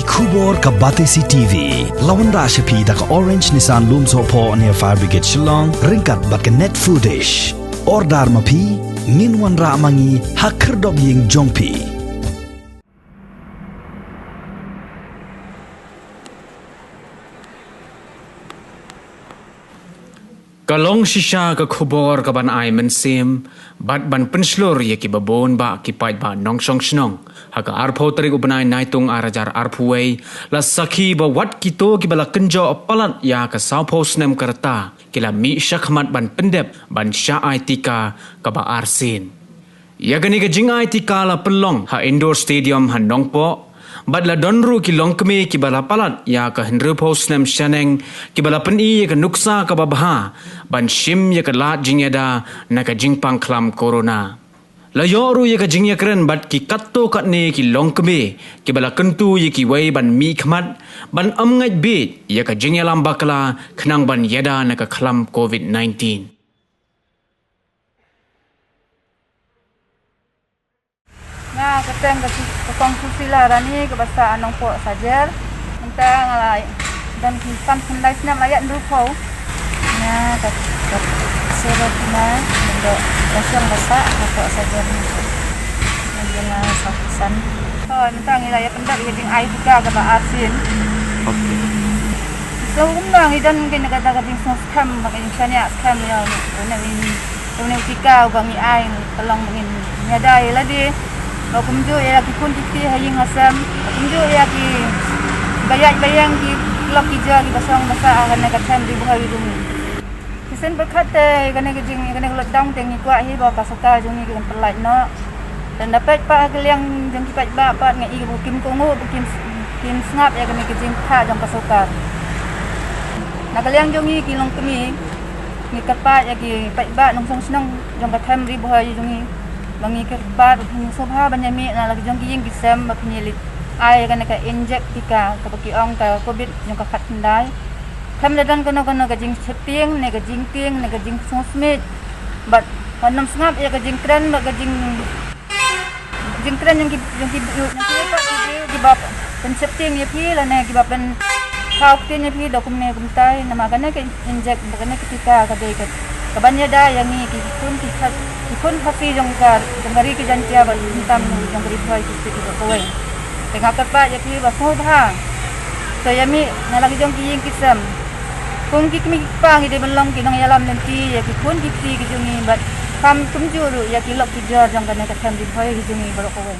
Kubor ka Batesi TV. Lawan Rashapi da ka Orange Nissan Lumso po near Fire Brigade Shillong. Ringkat bat ka net footage. Ordar mapi. Minwan ra mangi hakerdog ying jongpi. Kalong shisha ka khubor ka ban ai men sim bat ban penslur ye ki babon ba ki pait ba nong song snong haka arpho tari ubanai naitung arajar arpuwei la sakhi ba wat kito ki bala kenjo apalat ya ka saupo snem karta kila mi shakhmat ban pendep ban sha ai tika ka ba arsin ya gani ka jing ai tika la pelong ha indoor stadium ha nongpo bat la donru ki longkme ki bala palat ya ka henru posnem shaneng ki bala peni ya ka nuksa ka babha ban shim ya ka lat jingyada na ka jingpang klam corona la yoru ya ka jingya kren bat ki katto katne ki longkme ki bala kentu ya ki wei ban mi khmat ban amngai bit ya ka jingya lam bakla khnang ban yada na ka klam covid-19 Nah, keteng ke kongsusila rani ke bahasa anong po sajar. Minta ngalai dan kisan sendai senam layak ndupau. Nah, ke serotna mendo langsung bahasa apa sajar. Menjana sakisan. Oh, minta ngilai pendak jadi ai juga ke ba asin. okay So umang idan mungkin kata kading scam makin syania scam ya. Nah ini tika ubangi ai tolong ngin nyadai lah di kumju ya ki kun titi haying asam kumju ya ki bayang ki lok ki jali basang basa akan nak cam di buah hidung kisen berkata kana gejing kana lockdown tengi kuat hi bawa kasaka jungi kan pelai no dan dapat pa kaliang jeng kipat ba pa ngai ibu kim kongo kim snap ya kana gejing kha jong kasaka nak kaliang jungi ki long kemi ni kapat ya ki pat ba nong song senang jong katam di buah jungi mengikat bat punya sobha banyami na lagi jong kiying kisam bapinyilit ay kana ka inject tika kapaki ong ka covid yung ka katndai kam ladan kana ka jing septing ne ka jing ting ne ka jing sosmed bat panam sngap ya ka jing tren ba ka jing tren yang pa di bab pen septing ya pi la ne ki bab pen kau tin ya pi dokumen kumtai nama kana ka inject kana ketika ka dei ka kabanya da yang ni kun hafi jong ngari ki jantia ba hitam jong beri phai ki ti ko kawai tengah tepat ya ki ba so bha so yami na lagi jong ki kisam kung ki mi pang ide belong ki nang yalam nanti ya ki kun ki ti ki jungi bat kam tumjuru ya ki lok ki jar jong kana ka tham di phai ki jungi ba kawai